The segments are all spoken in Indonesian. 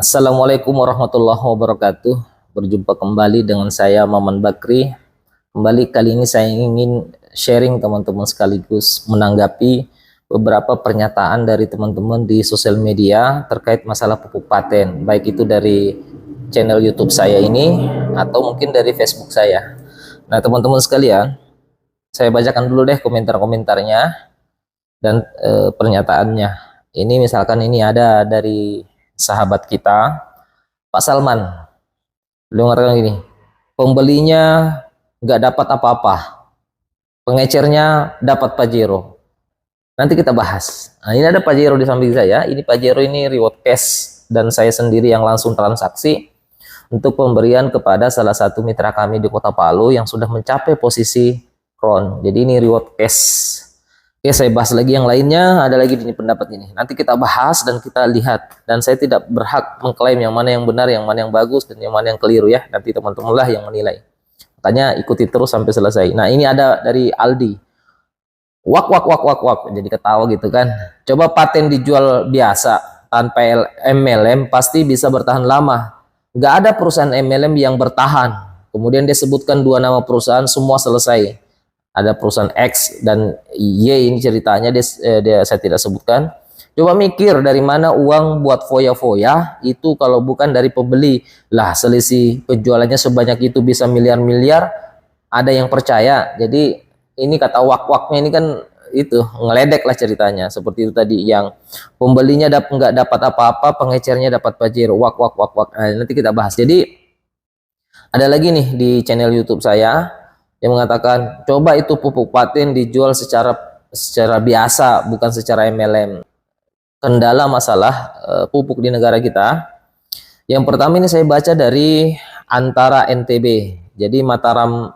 Assalamualaikum warahmatullahi wabarakatuh. Berjumpa kembali dengan saya Maman Bakri. Kembali kali ini saya ingin sharing teman-teman sekaligus menanggapi beberapa pernyataan dari teman-teman di sosial media terkait masalah pupuk paten, baik itu dari channel YouTube saya ini atau mungkin dari Facebook saya. Nah, teman-teman sekalian, saya bacakan dulu deh komentar-komentarnya dan pernyataannya. Ini misalkan ini ada dari sahabat kita, Pak Salman. Beliau mengatakan gini, pembelinya nggak dapat apa-apa, pengecernya dapat Pajero. Nanti kita bahas. Nah, ini ada Pajero di samping saya. Ini Pajero ini reward cash dan saya sendiri yang langsung transaksi untuk pemberian kepada salah satu mitra kami di Kota Palu yang sudah mencapai posisi crown. Jadi ini reward cash. Oke, saya bahas lagi yang lainnya. Ada lagi di pendapat ini. Nanti kita bahas dan kita lihat. Dan saya tidak berhak mengklaim yang mana yang benar, yang mana yang bagus, dan yang mana yang keliru ya. Nanti teman-teman lah yang menilai. Makanya ikuti terus sampai selesai. Nah, ini ada dari Aldi. Wak wak wak wak wak. Jadi ketawa gitu kan. Coba paten dijual biasa tanpa MLM pasti bisa bertahan lama. Nggak ada perusahaan MLM yang bertahan. Kemudian dia sebutkan dua nama perusahaan, semua selesai. Ada perusahaan X dan Y, ini ceritanya dia saya tidak sebutkan. Coba mikir dari mana uang buat foya-foya itu kalau bukan dari pembeli. Lah, selisih penjualannya sebanyak itu bisa miliar-miliar, ada yang percaya. Jadi ini kata wak-waknya ini kan itu ngeledek lah ceritanya. Seperti itu tadi, yang pembelinya nggak dapat apa-apa, pengecernya dapat Pajero. Wak wak wak wak. Nah, nanti kita bahas. Jadi ada lagi nih di channel YouTube saya yang mengatakan coba itu pupuk paten dijual secara biasa, bukan secara MLM. Kendala masalah pupuk di negara kita. Yang pertama ini saya baca dari Antara NTB. Jadi Mataram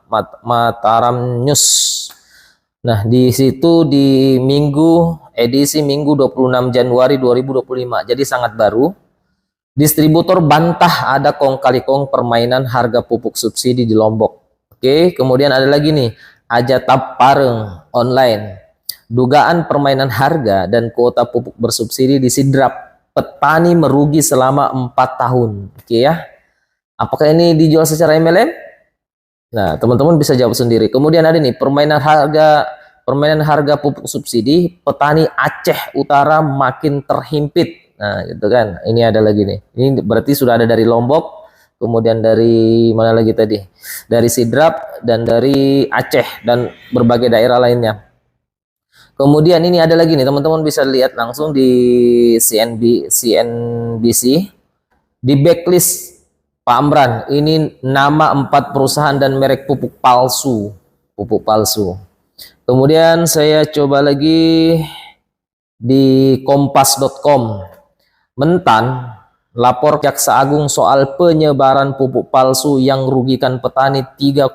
News. Nah, di situ di edisi Minggu 26 Januari 2025. Jadi sangat baru. Distributor bantah ada kong kali kong permainan harga pupuk subsidi di Lombok. Oke, kemudian ada lagi nih, Ajatap Pareng online. Dugaan permainan harga dan kuota pupuk bersubsidi disidrap. Petani merugi selama 4 tahun. Oke ya. Apakah ini dijual secara MLM? Nah, teman-teman bisa jawab sendiri. Kemudian ada nih, permainan harga pupuk subsidi, petani Aceh Utara makin terhimpit. Nah, gitu kan. Ini ada lagi nih. Ini berarti sudah ada dari Lombok. Kemudian dari mana lagi tadi? Dari Sidrap dan dari Aceh dan berbagai daerah lainnya. Kemudian ini ada lagi nih, teman-teman bisa lihat langsung di CNBC. Di backlist Pak Amran, ini nama 4 perusahaan dan merek pupuk palsu. Pupuk palsu. Kemudian saya coba lagi di kompas.com. Mentan lapor Jaksa Agung soal penyebaran pupuk palsu yang merugikan petani 3,2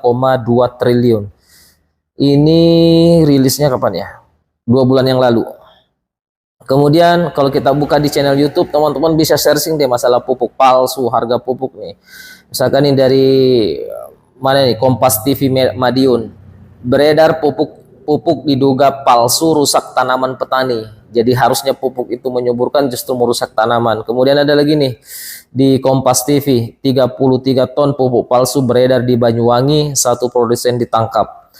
triliun. Ini rilisnya kapan ya? 2 bulan yang lalu. Kemudian kalau kita buka di channel YouTube, teman-teman bisa searching deh masalah pupuk palsu, harga pupuk nih. Misalkan ini dari mana nih? Kompas TV Madiun. Beredar pupuk diduga palsu rusak tanaman petani. Jadi harusnya pupuk itu menyuburkan, justru merusak tanaman. Kemudian ada lagi nih di Kompas TV, 33 ton pupuk palsu beredar di Banyuwangi, 1 produsen ditangkap.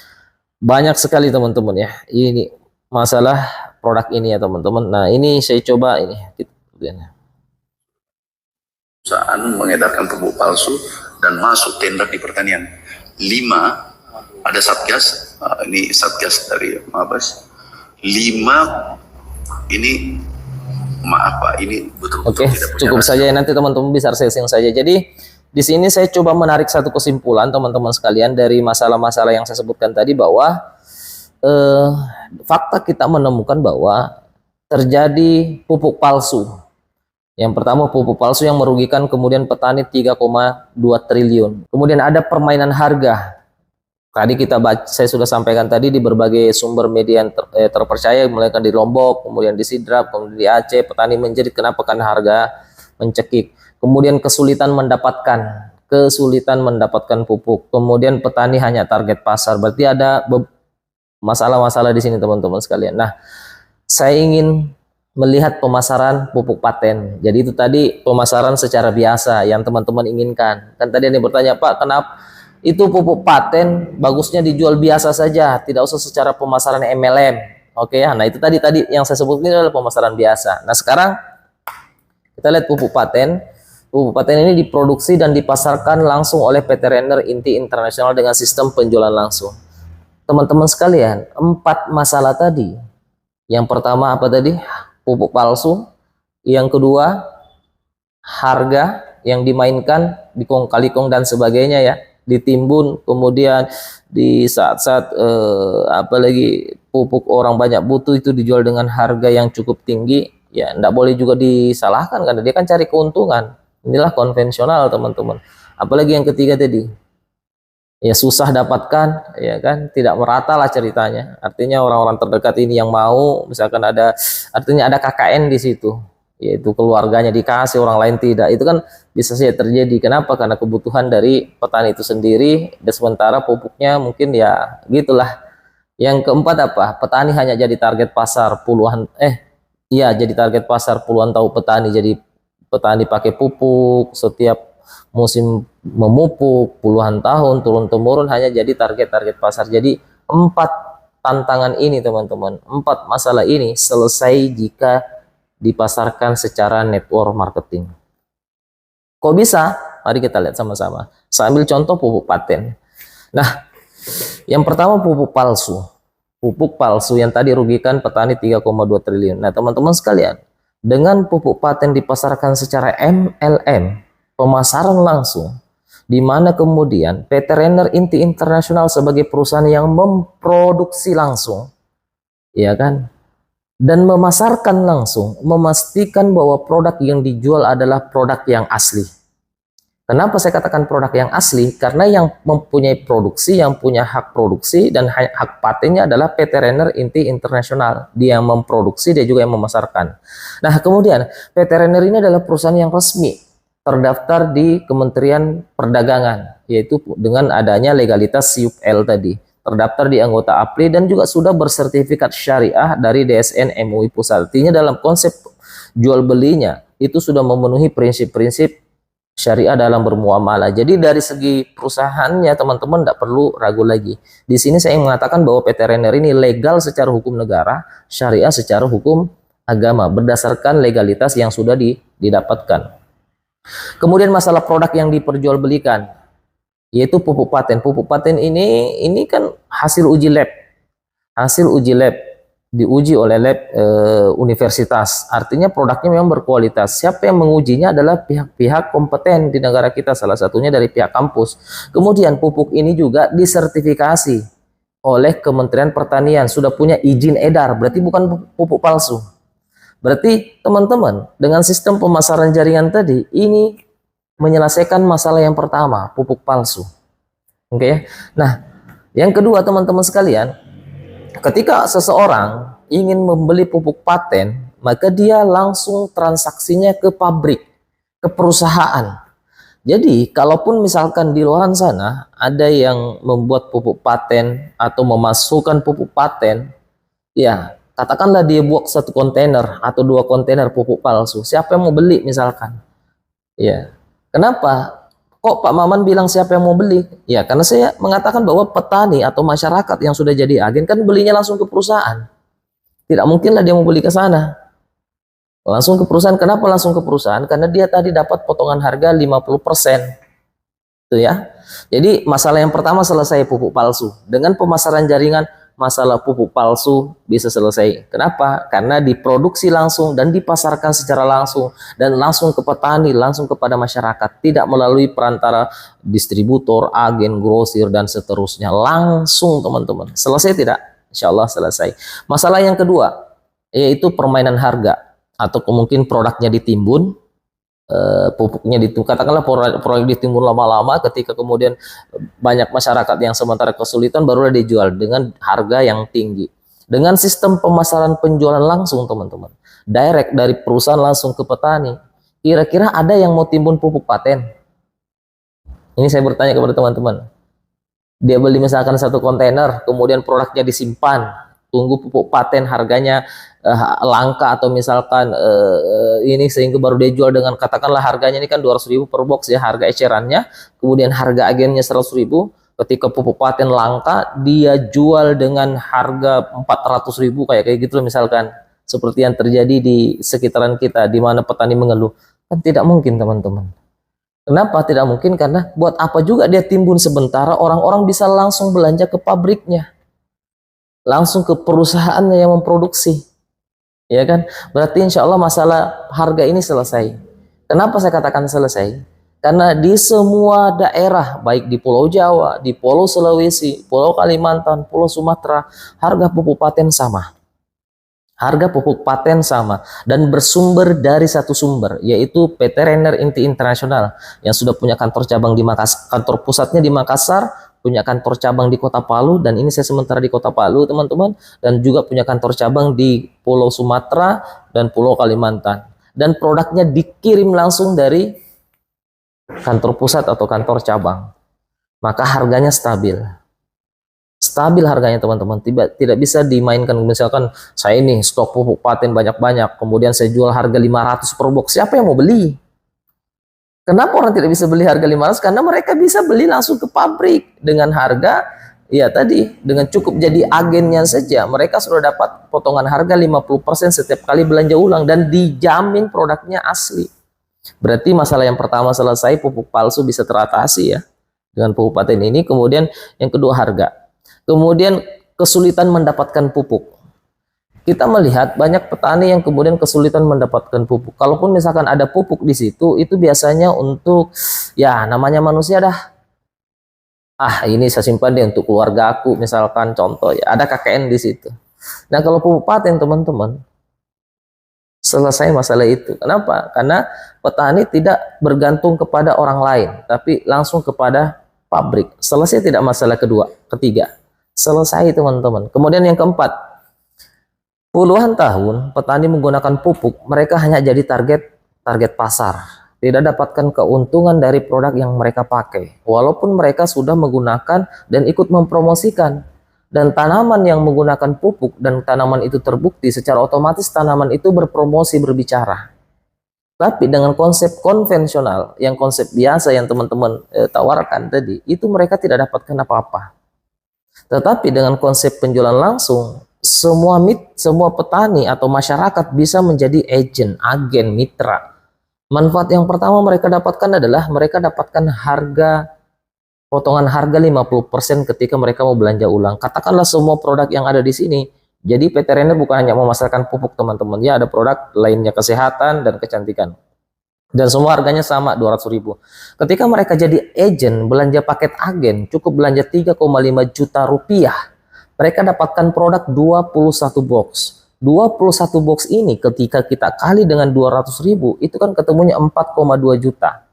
Banyak sekali teman-teman ya. Ini masalah produk ini ya teman-teman. Nah, ini saya coba ini. Perusahaan mengedarkan pupuk palsu dan masuk tender di pertanian. 5 ada Satgas, ini Satgas dari Mabes. 5 ini maaf Pak, ini betul-betul tidak punya cukup saja ya, nanti teman-teman bisa searching saja. Jadi di sini saya coba menarik satu kesimpulan teman-teman sekalian dari masalah-masalah yang saya sebutkan tadi, bahwa fakta kita menemukan bahwa terjadi pupuk palsu. Yang pertama pupuk palsu yang merugikan kemudian petani 3,2 triliun. Kemudian ada permainan harga. Tadi saya sudah sampaikan tadi di berbagai sumber media yang terpercaya, mulai di Lombok, kemudian di Sidrap, kemudian di Aceh, petani menjerit kenapa? Karena harga mencekik. Kemudian kesulitan mendapatkan pupuk. Kemudian petani hanya target pasar. Berarti ada masalah-masalah di sini teman-teman sekalian. Nah, saya ingin melihat pemasaran pupuk paten. Jadi itu tadi pemasaran secara biasa yang teman-teman inginkan. Kan tadi ada yang bertanya, Pak, kenapa itu pupuk paten bagusnya dijual biasa saja, tidak usah secara pemasaran MLM. Oke ya, nah itu tadi yang saya sebut ini adalah pemasaran biasa. Nah sekarang kita lihat pupuk paten. Pupuk paten ini diproduksi dan dipasarkan langsung oleh PT Renner Inti Internasional dengan sistem penjualan langsung. Teman-teman sekalian, 4 masalah tadi. Yang pertama apa tadi? Pupuk palsu. Yang kedua, harga yang dimainkan, dikong-kalikong dan sebagainya ya, ditimbun, kemudian di saat-saat apalagi pupuk orang banyak butuh itu dijual dengan harga yang cukup tinggi, ya enggak boleh juga disalahkan karena dia kan cari keuntungan. Inilah konvensional teman-teman. Apalagi yang ketiga tadi, ya susah dapatkan, ya kan, tidak merata lah ceritanya. Artinya orang-orang terdekat ini yang mau, misalkan artinya ada KKN di situ, yaitu keluarganya dikasih, orang lain tidak. Itu kan bisa saja terjadi. Kenapa? Karena kebutuhan dari petani itu sendiri, dan sementara pupuknya mungkin ya gitulah. Yang keempat apa? Petani hanya jadi target pasar jadi target pasar, puluhan tahu petani jadi petani pakai pupuk setiap musim memupuk puluhan tahun turun-temurun hanya jadi target pasar. Jadi 4 tantangan ini teman-teman, 4 masalah ini selesai jika dipasarkan secara network marketing. Kok bisa? Mari kita lihat sama-sama. Saya ambil contoh pupuk paten. Nah, yang pertama pupuk palsu. Pupuk palsu yang tadi rugikan petani 3,2 triliun. Nah, teman-teman sekalian, dengan pupuk paten dipasarkan secara MLM, pemasaran langsung, di mana kemudian PT Renner Inti Internasional sebagai perusahaan yang memproduksi langsung, ya kan, dan memasarkan langsung, memastikan bahwa produk yang dijual adalah produk yang asli. Kenapa saya katakan produk yang asli? Karena yang mempunyai produksi, yang punya hak produksi dan hak patennya adalah PT Renner Inti Internasional. Dia yang memproduksi, dia juga yang memasarkan. Nah, kemudian PT Renner ini adalah perusahaan yang resmi, terdaftar di Kementerian Perdagangan, yaitu dengan adanya legalitas SIUP-L tadi, terdaftar di anggota APRI dan juga sudah bersertifikat syariah dari DSN MUI Pusat. Artinya dalam konsep jual belinya itu sudah memenuhi prinsip-prinsip syariah dalam bermuamalah. Jadi dari segi perusahaannya teman-teman tidak perlu ragu lagi. Di sini saya mengatakan bahwa PT Renner ini legal secara hukum negara, syariah secara hukum agama berdasarkan legalitas yang sudah didapatkan. Kemudian masalah produk yang diperjualbelikan, yaitu pupuk paten. Pupuk paten ini kan hasil uji lab. Hasil uji lab diuji oleh lab universitas. Artinya produknya memang berkualitas. Siapa yang mengujinya adalah pihak-pihak kompeten di negara kita, salah satunya dari pihak kampus. Kemudian pupuk ini juga disertifikasi oleh Kementerian Pertanian, sudah punya izin edar, berarti bukan pupuk palsu. Berarti teman-teman, dengan sistem pemasaran jaringan tadi, ini menyelesaikan masalah yang pertama, pupuk palsu. Oke ya. Nah, yang kedua teman-teman sekalian, ketika seseorang ingin membeli pupuk paten, maka dia langsung transaksinya ke pabrik, ke perusahaan. Jadi, kalaupun misalkan di luar sana ada yang membuat pupuk paten atau memasukkan pupuk paten, ya katakanlah dia buat 1 kontainer atau 2 kontainer pupuk palsu, siapa yang mau beli misalkan? Ya, kenapa? Kok Pak Maman bilang siapa yang mau beli? Ya, karena saya mengatakan bahwa petani atau masyarakat yang sudah jadi agen kan belinya langsung ke perusahaan. Tidak mungkinlah dia mau beli ke sana. Langsung ke perusahaan. Kenapa langsung ke perusahaan? Karena dia tadi dapat potongan harga 50%. Itu ya. Jadi masalah yang pertama selesai, pupuk palsu. Dengan pemasaran jaringan, masalah pupuk palsu bisa selesai. Kenapa? Karena diproduksi langsung dan dipasarkan secara langsung dan langsung ke petani, langsung kepada masyarakat, tidak melalui perantara distributor, agen, grosir dan seterusnya. Langsung teman-teman. Selesai tidak? Insya Allah selesai. Masalah yang kedua yaitu permainan harga atau mungkin produknya ditimbun, pupuknya katakanlah proyek ditimbun lama-lama, ketika kemudian banyak masyarakat yang sementara kesulitan barulah dijual dengan harga yang tinggi. Dengan sistem pemasaran penjualan langsung teman-teman, direct dari perusahaan langsung ke petani, kira-kira ada yang mau timbun pupuk paten? Ini saya bertanya kepada teman-teman. Dia beli misalkan 1 kontainer, kemudian produknya disimpan, tunggu pupuk paten harganya langka, atau misalkan ini sehingga baru dia jual dengan katakanlah harganya ini kan 200.000 per box ya harga ecerannya, kemudian harga agennya 100.000. Ketika pupuk paten langka dia jual dengan harga 400.000 kayak gitu misalkan, seperti yang terjadi di sekitaran kita di mana petani mengeluh. Kan tidak mungkin teman-teman. Kenapa tidak mungkin? Karena buat apa juga dia timbun sementara, orang-orang bisa langsung belanja ke pabriknya, langsung ke perusahaannya yang memproduksi, ya kan? Berarti insya Allah masalah harga ini selesai. Kenapa saya katakan selesai? Karena di semua daerah, baik di Pulau Jawa, di Pulau Sulawesi, Pulau Kalimantan, Pulau Sumatera, harga pupuk paten sama. Harga pupuk paten sama dan bersumber dari satu sumber, yaitu PT Renner Inti Internasional yang sudah punya kantor cabang di Makassar, kantor pusatnya di Makassar, punya kantor cabang di Kota Palu, dan ini saya sementara di Kota Palu teman-teman, dan juga punya kantor cabang di Pulau Sumatera dan Pulau Kalimantan, dan produknya dikirim langsung dari kantor pusat atau kantor cabang, maka harganya stabil harganya teman-teman. Tidak bisa dimainkan. Misalkan saya ini stok pupuk paten banyak-banyak, kemudian saya jual harga 500 per box, siapa yang mau beli? Kenapa orang tidak bisa beli harga 500? Karena mereka bisa beli langsung ke pabrik dengan harga ya tadi, dengan cukup jadi agennya saja mereka sudah dapat potongan harga 50% setiap kali belanja ulang, dan dijamin produknya asli. Berarti masalah yang pertama selesai, pupuk palsu bisa teratasi ya dengan pupuk paten ini. Kemudian yang kedua harga. Kemudian kesulitan mendapatkan pupuk. Kita melihat banyak petani yang kemudian kesulitan mendapatkan pupuk. Kalaupun misalkan ada pupuk di situ, itu biasanya untuk ya namanya manusia dah. Ini saya simpan deh untuk keluarga aku, misalkan contoh ya, ada KKN di situ. Nah, kalau pupuk paten teman-teman, selesai masalah itu. Kenapa? Karena petani tidak bergantung kepada orang lain, tapi langsung kepada pabrik. Selesai tidak masalah ketiga. Selesai teman-teman. Kemudian yang keempat, puluhan tahun petani menggunakan pupuk, mereka hanya jadi target pasar. Tidak dapatkan keuntungan dari produk yang mereka pakai. Walaupun mereka sudah menggunakan dan ikut mempromosikan. Dan tanaman yang menggunakan pupuk dan tanaman itu terbukti, secara otomatis tanaman itu berpromosi, berbicara. Tapi dengan konsep konvensional, yang konsep biasa yang teman-teman tawarkan tadi, itu mereka tidak dapatkan apa-apa. Tetapi dengan konsep penjualan langsung, semua petani atau masyarakat bisa menjadi agen, mitra. Manfaat yang pertama mereka dapatkan adalah mereka dapatkan potongan harga 50% ketika mereka mau belanja ulang. Katakanlah semua produk yang ada di sini. Jadi PT Renner bukan hanya memasarkan pupuk teman-teman, ya ada produk lainnya, kesehatan dan kecantikan. Dan semua harganya sama 200.000. Ketika mereka jadi agen, belanja paket agen, cukup belanja 3,5 juta rupiah. Mereka dapatkan produk 21 box. 21 box ini ketika kita kali dengan 200.000, itu kan ketemunya 4,2 juta.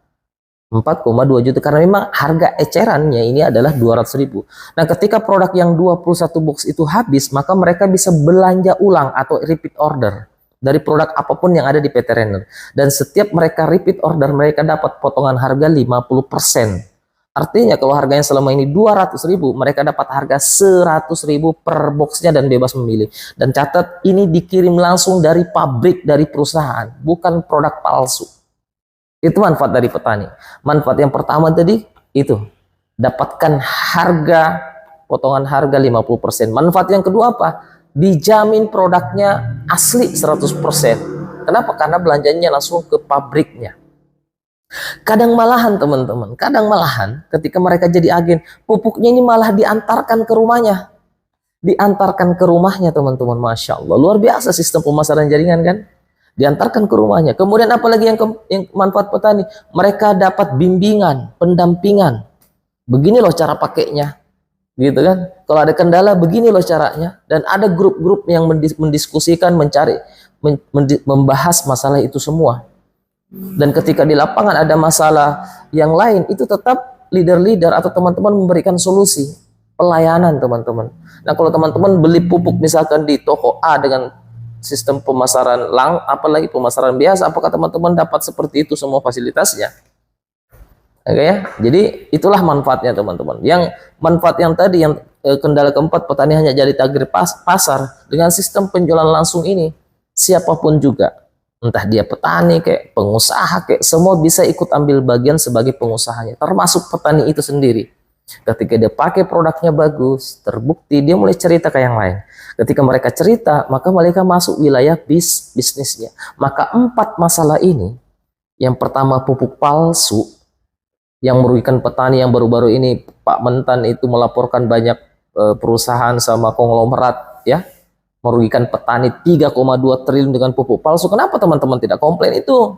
4,2 juta karena memang harga ecerannya ini adalah 200.000. Nah, ketika produk yang 21 box itu habis, maka mereka bisa belanja ulang atau repeat order dari produk apapun yang ada di PT Renner. Dan setiap mereka repeat order, mereka dapat potongan harga 50%. Artinya kalau harganya selama ini 200.000, mereka dapat harga 100.000 per boxnya dan bebas memilih. Dan catat, ini dikirim langsung dari pabrik, dari perusahaan, bukan produk palsu. Itu manfaat dari petani. Manfaat yang pertama tadi itu dapatkan potongan harga 50%. Manfaat yang kedua apa? Dijamin produknya asli 100%. Kenapa? Karena belanjanya langsung ke pabriknya. Kadang malahan teman-teman, ketika mereka jadi agen, pupuknya ini malah diantarkan ke rumahnya. Diantarkan ke rumahnya teman-teman, Masya Allah. Luar biasa sistem pemasaran jaringan kan? Diantarkan ke rumahnya. Kemudian apalagi yang manfaat petani, mereka dapat bimbingan, pendampingan. Begini loh cara pakainya, gitu kan? Kalau ada kendala, begini loh caranya. Dan ada grup-grup yang mendiskusikan, membahas masalah itu semua. Dan ketika di lapangan ada masalah yang lain, itu tetap leader-leader atau teman-teman memberikan solusi, pelayanan teman-teman. Nah, kalau teman-teman beli pupuk misalkan di toko A dengan sistem pemasaran apalagi pemasaran biasa, apakah teman-teman dapat seperti itu semua fasilitasnya? Oke ya. Jadi itulah manfaatnya teman-teman. Yang manfaat yang tadi yang kendala keempat, petani hanya jadi target pasar. Dengan sistem penjualan langsung ini, siapapun juga, entah dia petani kayak pengusaha kayak, semua bisa ikut ambil bagian sebagai pengusahanya, termasuk petani itu sendiri. Ketika dia pakai produknya bagus, terbukti, dia mulai cerita ke yang lain. Ketika mereka cerita, maka mereka masuk wilayah bisnisnya. Maka 4 masalah ini, yang pertama pupuk palsu, yang merugikan petani yang baru-baru ini Pak Mentan itu melaporkan banyak perusahaan sama konglomerat ya, merugikan petani 3,2 triliun dengan pupuk palsu. Kenapa teman-teman tidak komplain itu?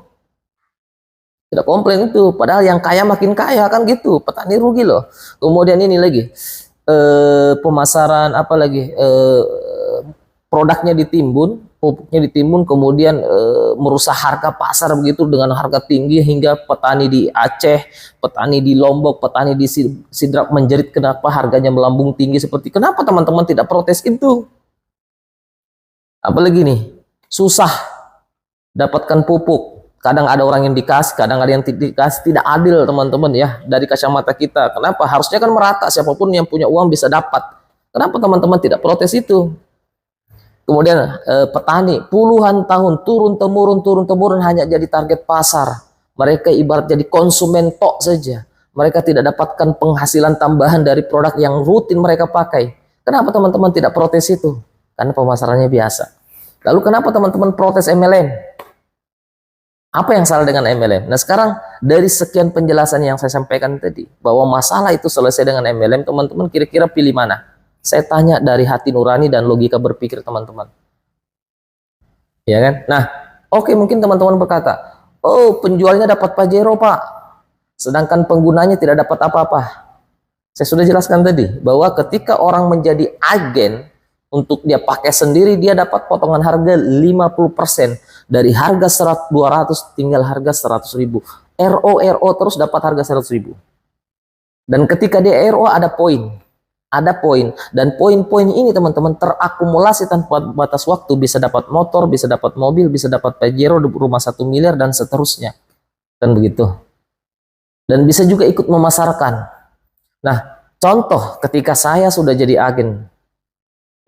Tidak komplain itu, padahal yang kaya makin kaya kan gitu, petani rugi loh. Kemudian ini lagi pemasaran apa lagi, produknya ditimbun, pupuknya ditimbun, kemudian merusak harga pasar begitu dengan harga tinggi hingga petani di Aceh, petani di Lombok, petani di Sidrap menjerit kenapa harganya melambung tinggi seperti. Kenapa teman-teman tidak protes itu? Apalagi nih, susah dapatkan pupuk. Kadang ada orang yang dikasih, kadang ada yang tidak dikasih, tidak adil teman-teman ya dari kacamata kita. Kenapa? Harusnya kan merata, siapapun yang punya uang bisa dapat. Kenapa teman-teman tidak protes itu? Kemudian petani puluhan tahun turun temurun hanya jadi target pasar. Mereka ibarat jadi konsumen tok saja. Mereka tidak dapatkan penghasilan tambahan dari produk yang rutin mereka pakai. Kenapa teman-teman tidak protes itu? Karena pemasarannya biasa. Lalu kenapa teman-teman protes MLM? Apa yang salah dengan MLM? Nah sekarang dari sekian penjelasan yang saya sampaikan tadi, bahwa masalah itu selesai dengan MLM, teman-teman kira-kira pilih mana? Saya tanya dari hati nurani dan logika berpikir teman-teman. Ya kan? Nah, oke, mungkin teman-teman berkata, oh penjualnya dapat Pajero Pak, sedangkan penggunanya tidak dapat apa-apa. Saya sudah jelaskan tadi, bahwa ketika orang menjadi agen, untuk dia pakai sendiri, dia dapat potongan harga 50%. Dari harga 200 tinggal harga 100.000. RO terus dapat harga 100.000. Dan ketika dia RO ada poin. Ada poin. Dan poin-poin ini teman-teman terakumulasi tanpa batas waktu. Bisa dapat motor, bisa dapat mobil, bisa dapat Pajero, rumah 1 miliar, dan seterusnya. Kan begitu. Dan bisa juga ikut memasarkan. Nah, contoh ketika saya sudah jadi agen,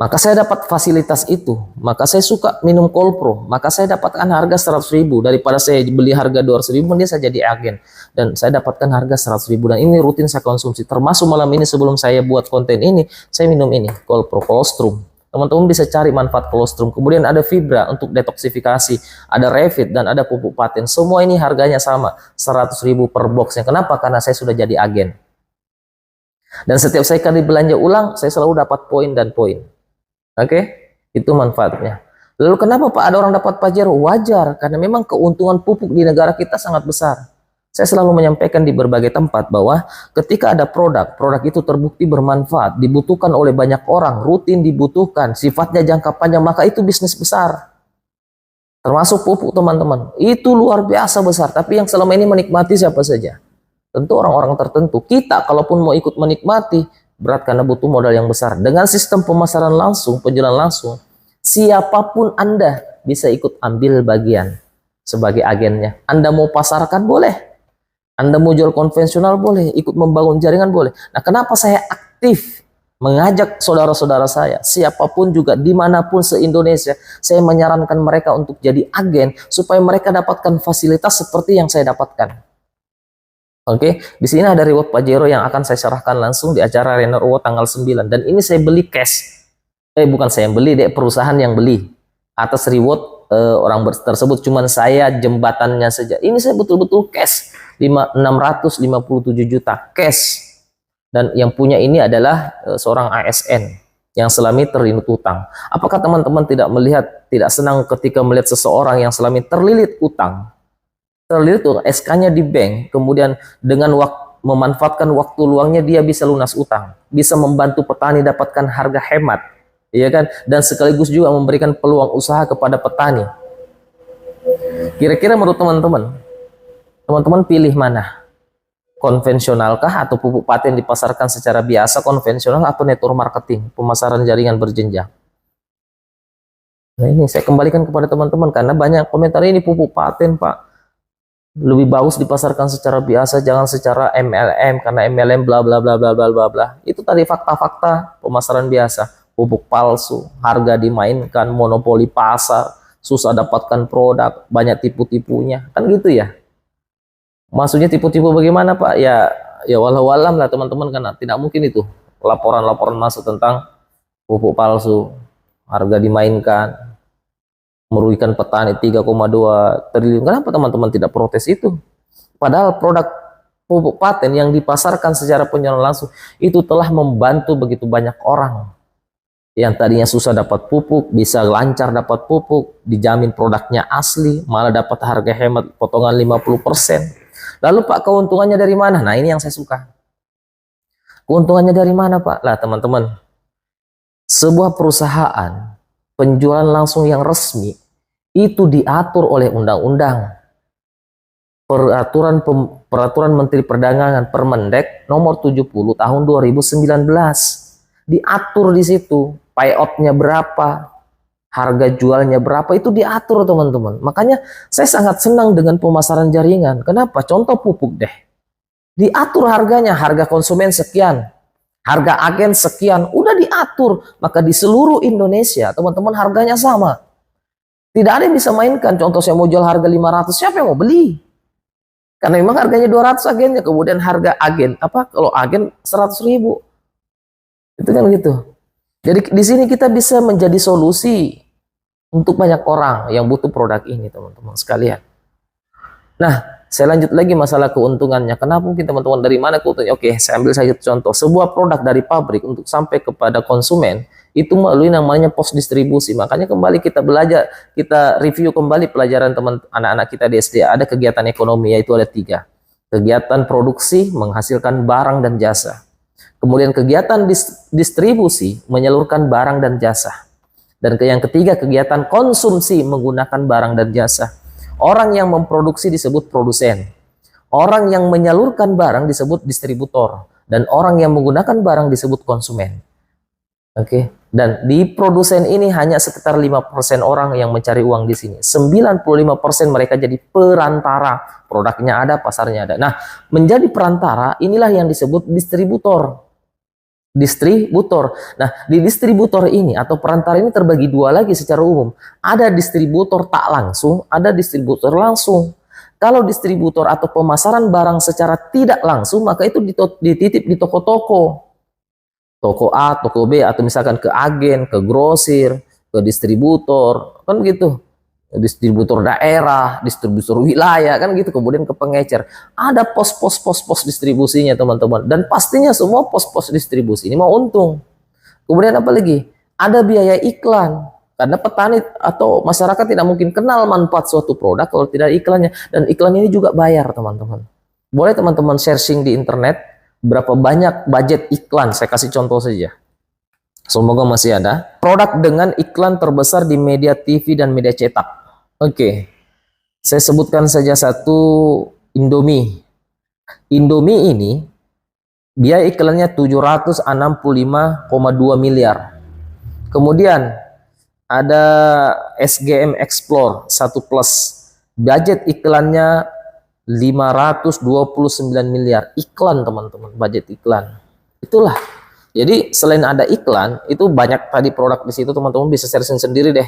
maka saya dapat fasilitas itu, maka saya suka minum Kolpro, maka saya dapatkan harga 100.000, daripada saya beli harga 200.000, dia saya jadi agen dan saya dapatkan harga 100.000, dan ini rutin saya konsumsi. Termasuk malam ini sebelum saya buat konten ini, saya minum ini Kolpro Colostrum. Teman-teman bisa cari manfaat Colostrum. Kemudian ada Fibra untuk detoksifikasi, ada Revit, dan ada pupuk paten. Semua ini harganya sama, 100.000 per boxnya. Kenapa? Karena saya sudah jadi agen. Dan setiap saya kali belanja ulang, saya selalu dapat poin dan poin. Oke, itu manfaatnya. Lalu kenapa Pak ada orang dapat Pajero? Wajar, karena memang keuntungan pupuk di negara kita sangat besar. Saya selalu menyampaikan di berbagai tempat bahwa ketika ada produk itu terbukti bermanfaat, dibutuhkan oleh banyak orang, rutin dibutuhkan, sifatnya jangka panjang, maka itu bisnis besar. Termasuk pupuk teman-teman, itu luar biasa besar. Tapi yang selama ini menikmati siapa saja? Tentu orang-orang tertentu. Kita kalaupun mau ikut menikmati, berat karena butuh modal yang besar. Dengan sistem pemasaran langsung, penjualan langsung, siapapun Anda bisa ikut ambil bagian sebagai agennya. Anda mau pasarkan boleh, Anda mau jual konvensional boleh, ikut membangun jaringan boleh. Nah, kenapa saya aktif mengajak saudara-saudara saya, siapapun juga, dimanapun se-Indonesia, saya menyarankan mereka untuk jadi agen, supaya mereka dapatkan fasilitas seperti yang saya dapatkan. Oke, di sini ada reward Pajero yang akan saya serahkan langsung di acara Renner Award tanggal 9. Dan ini saya beli cash. Bukan saya yang beli, deh, perusahaan yang beli. Atas reward orang tersebut, cuman saya jembatannya saja. Ini saya betul-betul cash. 657 juta cash. Dan yang punya ini adalah seorang ASN yang selama ini terlilit utang. Apakah teman-teman tidak melihat, tidak senang ketika melihat seseorang yang selama ini terlilit utang? Terlilit tuh SK-nya di bank, kemudian dengan memanfaatkan waktu luangnya dia bisa lunas utang, bisa membantu petani dapatkan harga hemat, ya kan? Dan sekaligus juga memberikan peluang usaha kepada petani. Kira-kira menurut teman-teman pilih mana? Konvensionalkah atau pupuk paten dipasarkan secara biasa konvensional, atau network marketing, pemasaran jaringan berjenjang? Nah ini saya kembalikan kepada teman-teman karena banyak komentar, ini pupuk paten Pak. Lebih bagus dipasarkan secara biasa, jangan secara MLM, karena MLM bla bla bla bla bla bla bla. Itu tadi fakta-fakta pemasaran biasa. Pupuk palsu, harga dimainkan, monopoli pasar, susah dapatkan produk, banyak tipu-tipunya. Kan gitu ya. Maksudnya tipu-tipu bagaimana, Pak? Ya walau alam lah teman-teman, karena tidak mungkin itu laporan-laporan masuk tentang pupuk palsu, harga dimainkan, merugikan petani 3,2 triliun. Kenapa teman-teman tidak protes itu? Padahal produk pupuk paten yang dipasarkan secara penjualan langsung itu telah membantu begitu banyak orang yang tadinya susah dapat pupuk, bisa lancar dapat pupuk, dijamin produknya asli, malah dapat harga hemat potongan 50%. Lalu Pak, keuntungannya dari mana? Nah, ini yang saya suka. Keuntungannya dari mana, Pak? Lah, teman-teman, sebuah perusahaan penjualan langsung yang resmi itu diatur oleh undang-undang. Peraturan Menteri Perdagangan Permendek nomor 70 tahun 2019. Diatur di situ, payoutnya berapa, harga jualnya berapa, itu diatur teman-teman. Makanya saya sangat senang dengan pemasaran jaringan. Kenapa? Contoh pupuk deh. Diatur harganya, harga konsumen sekian, harga agen sekian, udah diatur. Maka di seluruh Indonesia teman-teman harganya sama. Tidak ada yang bisa mainkan. Contoh saya mau jual harga 500, siapa yang mau beli? Karena memang harganya 200 agennya, kemudian harga agen apa? Kalau agen 100.000. Itu kan gitu. Jadi di sini kita bisa menjadi solusi untuk banyak orang yang butuh produk ini, teman-teman sekalian. Nah, saya lanjut lagi masalah keuntungannya. Kenapa mungkin teman-teman, dari mana keuntungannya? Oke, saya ambil saja contoh. Sebuah produk dari pabrik untuk sampai kepada konsumen itu melalui namanya pos distribusi. Makanya kembali kita belajar, kita review kembali pelajaran teman anak-anak kita di SD. Ada kegiatan ekonomi, yaitu ada 3. Kegiatan produksi, menghasilkan barang dan jasa. Kemudian kegiatan distribusi, menyalurkan barang dan jasa. Dan yang ketiga, kegiatan konsumsi, menggunakan barang dan jasa. Orang yang memproduksi disebut produsen. Orang yang menyalurkan barang disebut distributor. Dan orang yang menggunakan barang disebut konsumen. Oke. Dan di produsen ini hanya sekitar 5% orang yang mencari uang di sini. 95% mereka jadi perantara. Produknya ada, pasarnya ada. Nah, menjadi perantara inilah yang disebut distributor. Distributor. Nah, di distributor ini atau perantara ini terbagi 2 lagi secara umum. Ada distributor tak langsung, ada distributor langsung. Kalau distributor atau pemasaran barang secara tidak langsung, maka itu dititip di toko-toko. Toko A, toko B, atau misalkan ke agen, ke grosir, ke distributor, kan gitu. Distributor daerah, distributor wilayah, kan gitu. Kemudian ke pengecer. Ada pos distribusinya teman-teman. Dan pastinya semua pos distribusi ini mau untung. Kemudian apa lagi? Ada biaya iklan. Karena petani atau masyarakat tidak mungkin kenal manfaat suatu produk kalau tidak ada iklannya. Dan iklan ini juga bayar teman-teman. Boleh teman-teman searching di internet berapa banyak budget iklan. Saya kasih contoh saja. Semoga masih ada. Produk dengan iklan terbesar di media TV dan media cetak. Oke. Saya sebutkan saja satu, Indomie. Indomie ini biaya iklannya 765,2 miliar. Kemudian ada SGM Explore 1 Plus. Budget iklannya 529 miliar. Iklan teman-teman, budget iklan. Itulah. Jadi selain ada iklan, itu banyak tadi produk di situ, teman-teman bisa searching sendiri deh.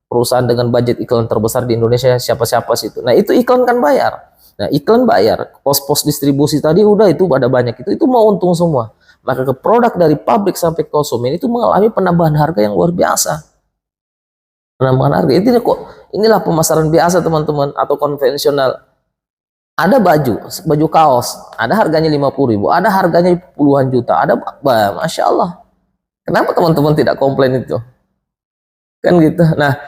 Perusahaan dengan budget iklan terbesar di Indonesia siapa-siapa situ. Nah, itu iklan kan bayar. Nah, iklan bayar, pos-pos distribusi tadi udah itu ada banyak, itu mau untung semua. Maka ke produk dari pabrik sampai konsumen itu mengalami penambahan harga yang luar biasa. Penambahan harga itu kok, inilah pemasaran biasa teman-teman atau konvensional. Ada baju kaos, ada harganya 50.000, ada harganya puluhan juta, ada, Masya Allah. Kenapa teman-teman tidak komplain itu? Kan gitu. Nah,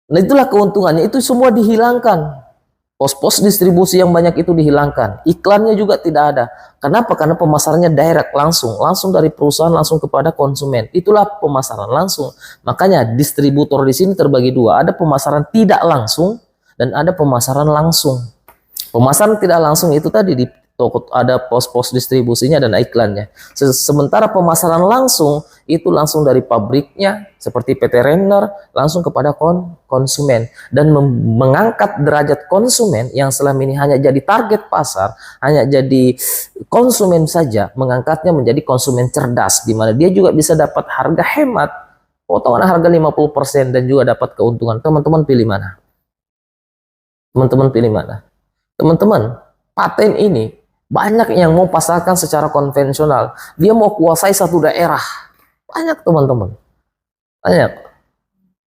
itulah keuntungannya, itu semua dihilangkan. Pos-pos distribusi yang banyak itu dihilangkan. Iklannya juga tidak ada. Kenapa? Karena pemasarannya direct, langsung dari perusahaan langsung kepada konsumen. Itulah pemasaran langsung. Makanya distributor di sini terbagi 2. Ada pemasaran tidak langsung dan ada pemasaran langsung. Pemasaran tidak langsung itu tadi di toko, ada pos-pos distribusinya dan iklannya. Sementara pemasaran langsung itu langsung dari pabriknya seperti PT Renner langsung kepada konsumen dan mengangkat derajat konsumen yang selama ini hanya jadi target pasar, hanya jadi konsumen saja, mengangkatnya menjadi konsumen cerdas di mana dia juga bisa dapat harga hemat, potongan harga 50% dan juga dapat keuntungan. Teman-teman pilih mana? Teman-teman pilih mana? Teman-teman, paten ini banyak yang mau pasarkan secara konvensional. Dia mau kuasai satu daerah. Banyak teman-teman. Banyak.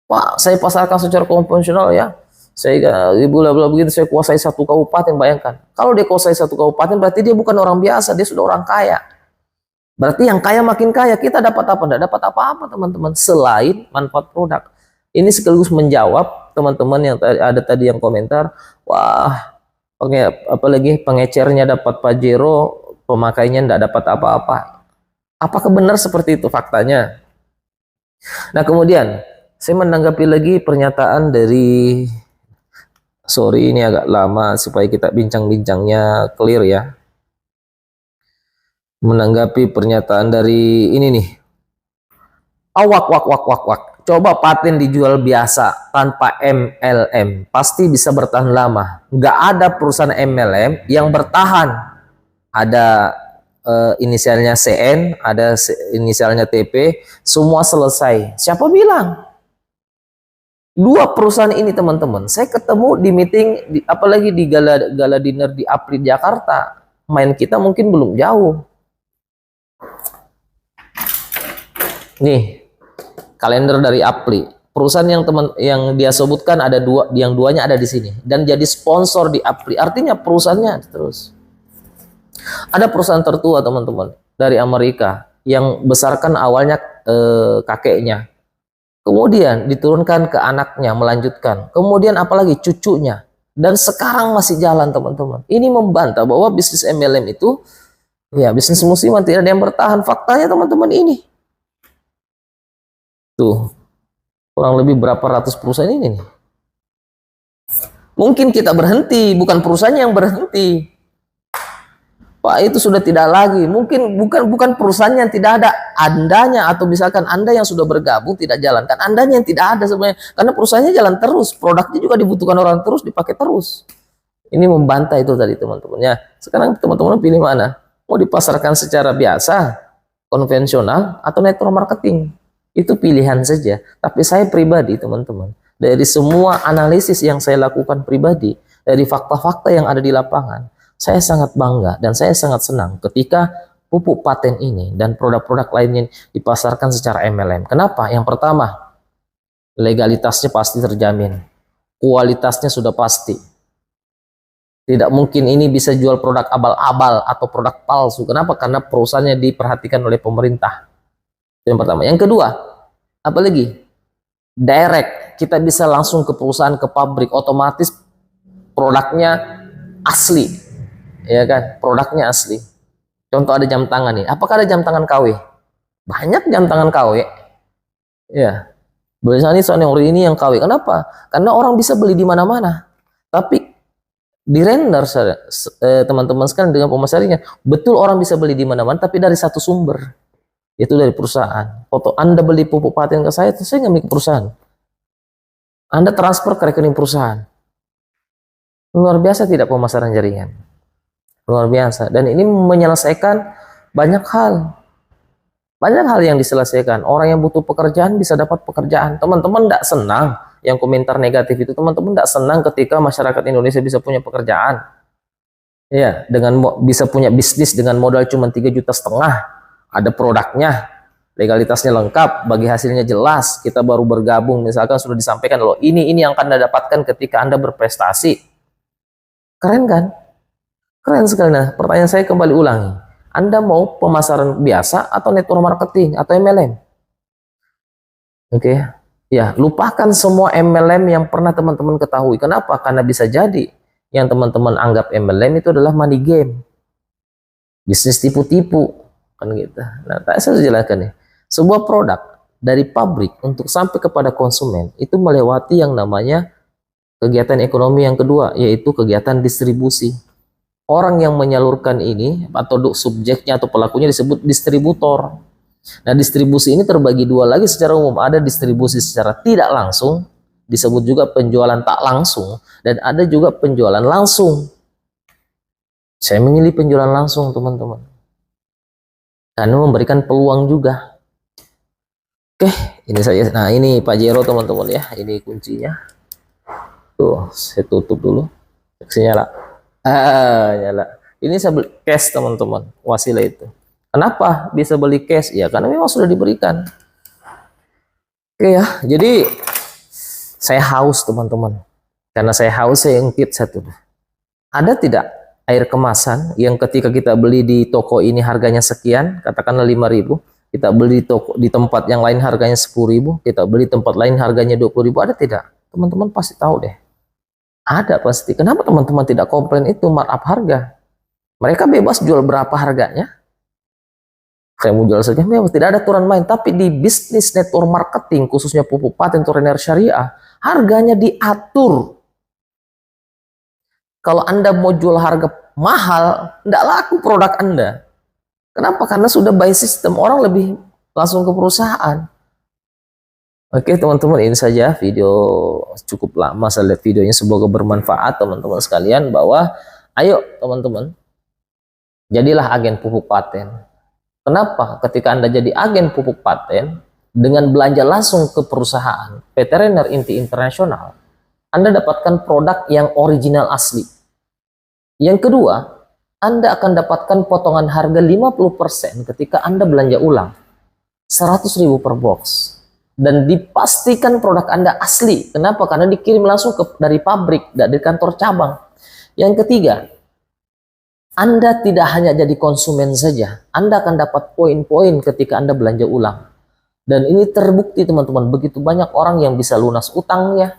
Pak, saya pasarkan secara konvensional ya. Saya bla bla begitu saya kuasai satu kabupaten, bayangkan. Kalau dia kuasai satu kabupaten berarti dia bukan orang biasa, dia sudah orang kaya. Berarti yang kaya makin kaya. Kita dapat apa? Tidak dapat apa-apa teman-teman selain manfaat produk. Ini sekaligus menjawab teman-teman yang ada tadi yang komentar, wah, apalagi pengecernya dapat Pajero, pemakainya tidak dapat apa-apa. Apakah benar seperti itu faktanya? Nah kemudian saya menanggapi lagi pernyataan dari, sorry ini agak lama supaya kita bincang-bincangnya clear ya. Menanggapi pernyataan dari ini nih, wak. Coba paten dijual biasa tanpa MLM, pasti bisa bertahan lama. Nggak ada perusahaan MLM yang bertahan. Ada inisialnya CN, ada inisialnya TP, semua selesai. Siapa bilang? Dua perusahaan ini teman-teman, saya ketemu di meeting, apalagi di gala dinner di Apri Jakarta. Main kita mungkin belum jauh. Nih, kalender dari Apri. Perusahaan yang dia sebutkan ada dua, yang duanya ada di sini dan jadi sponsor di Apri. Artinya perusahaannya terus. Ada perusahaan tertua teman-teman dari Amerika yang besarkan awalnya kakeknya. Kemudian diturunkan ke anaknya, melanjutkan. Kemudian apalagi cucunya. Dan sekarang masih jalan teman-teman. Ini membantah bahwa bisnis MLM itu, ya bisnis musiman tidak ada yang bertahan. Faktanya teman-teman ini. Tuh, kurang lebih berapa ratus perusahaan ini nih. Mungkin kita berhenti, bukan perusahaannya yang berhenti. Pak, itu sudah tidak lagi. Mungkin bukan perusahaan yang tidak ada andanya, atau misalkan Anda yang sudah bergabung tidak jalankan, andanya yang tidak ada sebenarnya. Karena perusahaannya jalan terus, produknya juga dibutuhkan orang terus, dipakai terus. Ini membantah itu tadi teman-teman ya. Sekarang teman-teman pilih mana? Mau dipasarkan secara biasa, konvensional, atau network marketing? Itu pilihan saja. Tapi saya pribadi teman-teman, dari semua analisis yang saya lakukan pribadi, dari fakta-fakta yang ada di lapangan, saya sangat bangga dan saya sangat senang ketika pupuk paten ini dan produk-produk lainnya dipasarkan secara MLM. Kenapa? Yang pertama, legalitasnya pasti terjamin. Kualitasnya sudah pasti. Tidak mungkin ini bisa jual produk abal-abal atau produk palsu. Kenapa? Karena perusahaannya diperhatikan oleh pemerintah. Yang pertama. Yang kedua, apalagi? Direct. Kita bisa langsung ke perusahaan, ke pabrik. Otomatis produknya asli. Ya kan, produknya asli. Contoh ada jam tangan nih. Apakah ada jam tangan KW? Banyak jam tangan KW. Ya. Biasanya soalnya ini yang KW. Kenapa? Karena orang bisa beli di mana-mana. Tapi di Renner, teman-teman sekalian dengan pemasarannya, betul orang bisa beli di mana-mana, tapi dari satu sumber, yaitu dari perusahaan. Foto Anda beli pupuk paten ke saya nggak milik perusahaan. Anda transfer ke rekening perusahaan. Luar biasa tidak pemasaran jaringan. Luar biasa. Dan ini menyelesaikan banyak hal. Banyak hal yang diselesaikan. Orang yang butuh pekerjaan bisa dapat pekerjaan. Teman-teman tidak senang yang komentar negatif itu. Teman-teman tidak senang ketika masyarakat Indonesia bisa punya pekerjaan. Ya, dengan bisa punya bisnis dengan modal cuma 3,5 juta. Ada produknya, legalitasnya lengkap, bagi hasilnya jelas. Kita baru bergabung, misalkan sudah disampaikan loh, ini yang akan Anda dapatkan ketika Anda berprestasi. Keren kan? Keren sekali. Nah, pertanyaan saya kembali ulangi. Anda mau pemasaran biasa atau network marketing atau MLM? Oke. Ya, lupakan semua MLM yang pernah teman-teman ketahui. Kenapa? Karena bisa jadi yang teman-teman anggap MLM itu adalah money game. Bisnis tipu-tipu. Kan gitu. Nah, saya jelaskan nih. Sebuah produk dari pabrik untuk sampai kepada konsumen itu melewati yang namanya kegiatan ekonomi yang kedua, yaitu kegiatan distribusi. orang yang menyalurkan ini atau subjeknya atau pelakunya disebut distributor. Nah, distribusi ini terbagi dua lagi secara umum. Ada distribusi secara tidak langsung, disebut juga penjualan tak langsung, dan ada juga penjualan langsung. Saya memilih penjualan langsung, teman-teman, karena memberikan peluang juga. Oke, ini saja. Nah, ini Pak Jero, teman-teman ya. Ini kuncinya. Tuh, saya tutup dulu. Saksi nyala. Nyala. Ini saya beli cash, teman-teman. Wasilah itu. Kenapa bisa beli cash? Ya, karena memang sudah diberikan. Oke ya, jadi saya haus, teman-teman. Karena saya haus, saya ngintip satu. Ada tidak air kemasan yang ketika kita beli di toko ini harganya sekian, katakanlah 5.000, kita beli di toko di tempat yang lain harganya 10.000, kita beli tempat lain harganya 20.000, ada tidak? Teman-teman pasti tahu deh. Ada pasti. Kenapa teman-teman tidak komplain itu markup harga? Mereka bebas jual berapa harganya. Saya mau jual saja, bebas, tidak ada aturan main. Tapi di bisnis network marketing, khususnya pupuk paten trainer syariah, harganya diatur. Kalau Anda mau jual harga mahal, tidak laku produk Anda. Kenapa? Karena sudah by system, orang lebih langsung ke perusahaan. Oke teman-teman, ini saja video cukup lama saya lihat videonya, semoga bermanfaat teman-teman sekalian, bahwa ayo teman-teman, jadilah agen pupuk paten. Kenapa? Ketika Anda jadi agen pupuk paten, dengan belanja langsung ke perusahaan veteriner inti internasional, Anda dapatkan produk yang original asli. Yang kedua, Anda akan dapatkan potongan harga 50% ketika Anda belanja ulang. 100.000 per box. Dan dipastikan produk Anda asli. Kenapa? Karena dikirim langsung dari pabrik, dari kantor cabang. Yang ketiga, Anda tidak hanya jadi konsumen saja. Anda akan dapat poin-poin ketika Anda belanja ulang. Dan ini terbukti teman-teman, begitu banyak orang yang bisa lunas utangnya.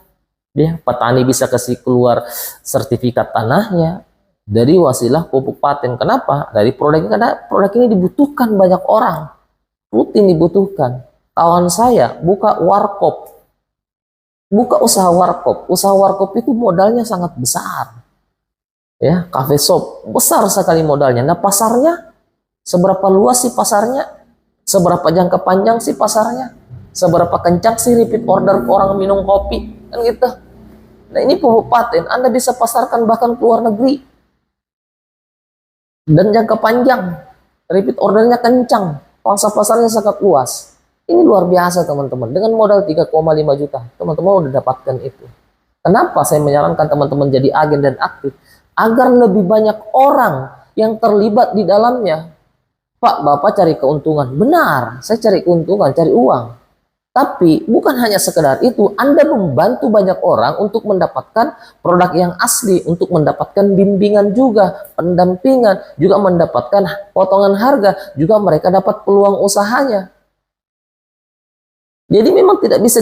Petani bisa kasih keluar sertifikat tanahnya dari wasilah pupuk paten. Kenapa? Dari produk ini, karena produk ini dibutuhkan banyak orang, rutin dibutuhkan. Kawan saya buka warkop, buka usaha warkop. Usaha warkop itu modalnya sangat besar, ya, cafe shop besar sekali modalnya. Nah, pasarnya seberapa luas sih pasarnya? Seberapa jangka panjang sih pasarnya? Seberapa kencang sih repeat order orang minum kopi, kan gitu. Nah, ini pupuk paten Anda bisa pasarkan bahkan ke luar negeri. Dan jangka panjang, repeat ordernya kencang, pangsa pasarnya sangat luas. Ini luar biasa teman-teman, dengan modal 3,5 juta, teman-teman udah dapatkan itu. Kenapa saya menyarankan teman-teman jadi agen dan aktif? Agar lebih banyak orang yang terlibat di dalamnya. Pak, Bapak cari keuntungan. Benar, saya cari keuntungan, cari uang. Tapi bukan hanya sekedar itu, Anda membantu banyak orang untuk mendapatkan produk yang asli, untuk mendapatkan bimbingan juga, pendampingan, juga mendapatkan potongan harga, juga mereka dapat peluang usahanya. Jadi memang tidak bisa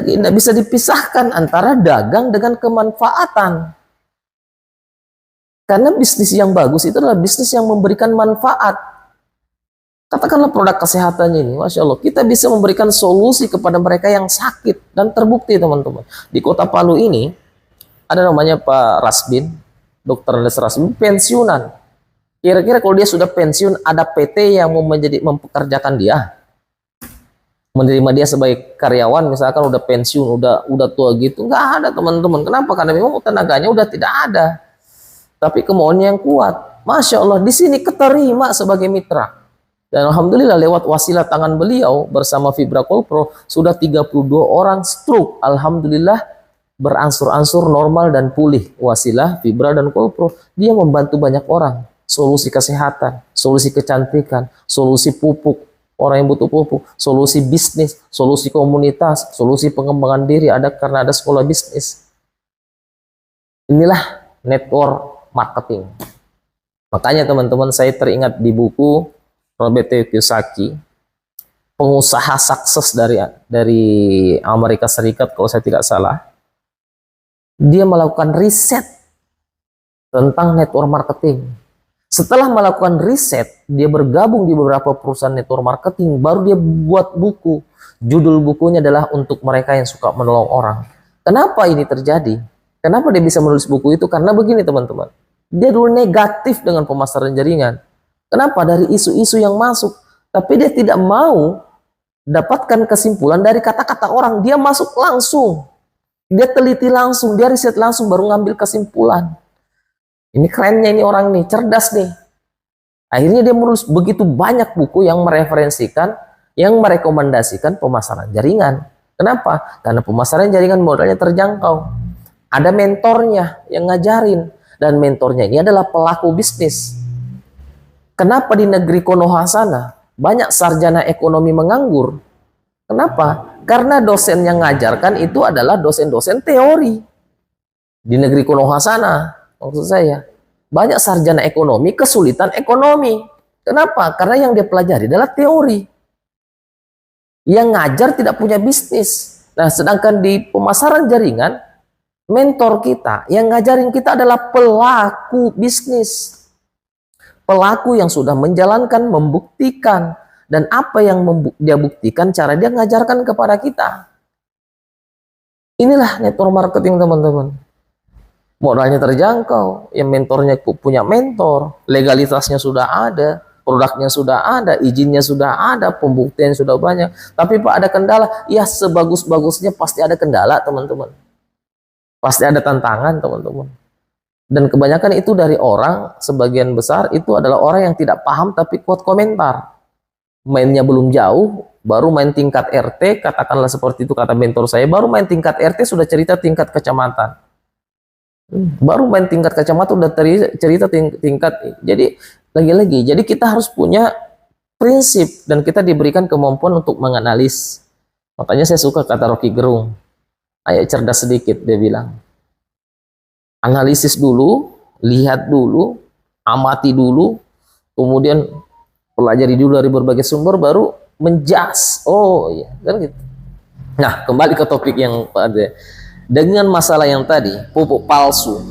tidak bisa dipisahkan antara dagang dengan kemanfaatan. Karena bisnis yang bagus itu adalah bisnis yang memberikan manfaat. Katakanlah produk kesehatannya ini, Masya Allah, kita bisa memberikan solusi kepada mereka yang sakit. Dan terbukti teman-teman, di kota Palu ini, ada namanya Pak Rasbin, Dr. Andes Rasbin, pensiunan. Kira-kira kalau dia sudah pensiun, ada PT yang mau mempekerjakan dia, menerima dia sebagai karyawan, misalkan udah pensiun, udah tua gitu, nggak ada teman-teman. Kenapa? Karena memang tenaganya udah tidak ada. Tapi kemauannya yang kuat. Masya Allah, di sini keterima sebagai mitra. Dan alhamdulillah lewat wasilah tangan beliau bersama Fibra Kolpro sudah 32 orang stroke. Alhamdulillah beransur-ansur normal dan pulih. Wasilah, Fibra dan Kolpro, dia membantu banyak orang. Solusi kesehatan, solusi kecantikan, solusi pupuk, orang yang butuh pupuk, solusi bisnis, solusi komunitas, solusi pengembangan diri, ada karena ada sekolah bisnis. Inilah network marketing. Makanya teman-teman, saya teringat di buku Robert T. Kiyosaki, pengusaha sukses dari Amerika Serikat kalau saya tidak salah. Dia melakukan riset tentang network marketing. Setelah melakukan riset, dia bergabung di beberapa perusahaan network marketing, baru dia buat buku. Judul bukunya adalah Untuk Mereka Yang Suka Menolong Orang. Kenapa ini terjadi? Kenapa dia bisa menulis buku itu? Karena begini teman-teman, dia dulu negatif dengan pemasaran jaringan. Kenapa? Dari isu-isu yang masuk, tapi dia tidak mau dapatkan kesimpulan dari kata-kata orang. Dia masuk langsung, dia teliti langsung, dia riset langsung, baru ngambil kesimpulan. Ini kerennya ini orang nih, cerdas nih. Akhirnya dia menulis begitu banyak buku yang mereferensikan, yang merekomendasikan pemasaran jaringan. Kenapa? Karena pemasaran jaringan modalnya terjangkau. Ada mentornya yang ngajarin, dan mentornya ini adalah pelaku bisnis. Kenapa di negeri Konoha sana banyak sarjana ekonomi menganggur? Kenapa? Karena dosen yang ngajarkan itu adalah dosen-dosen teori. Di negeri Konoha sana, maksud saya, banyak sarjana ekonomi kesulitan ekonomi. Kenapa? Karena yang dia pelajari adalah teori. Yang ngajar tidak punya bisnis. Nah, sedangkan di pemasaran jaringan, mentor kita yang ngajarin kita adalah pelaku bisnis. Pelaku yang sudah menjalankan, membuktikan, dan apa yang dia buktikan, cara dia ngajarkan kepada kita. Inilah network marketing teman-teman. Modalnya terjangkau, yang mentornya punya mentor, legalitasnya sudah ada, produknya sudah ada, izinnya sudah ada, pembuktian sudah banyak. Tapi Pak, ada kendala? Ya, sebagus-bagusnya pasti ada kendala teman-teman. Pasti ada tantangan teman-teman. Dan kebanyakan itu dari orang, sebagian besar itu adalah orang yang tidak paham tapi kuat komentar. Mainnya belum jauh, baru main tingkat RT, katakanlah seperti itu kata mentor saya, baru main tingkat RT sudah cerita tingkat kecamatan. Baru main tingkat kecamatan udah cerita tingkat. Jadi lagi-lagi, jadi kita harus punya prinsip dan kita diberikan kemampuan untuk menganalis. Makanya saya suka kata Rocky Gerung, ayo cerdas sedikit, dia bilang. Analisis dulu, lihat dulu, amati dulu, kemudian pelajari dulu dari berbagai sumber, baru menjas. Oh iya, kan gitu. Nah, kembali ke topik yang pada dengan masalah yang tadi, pupuk palsu.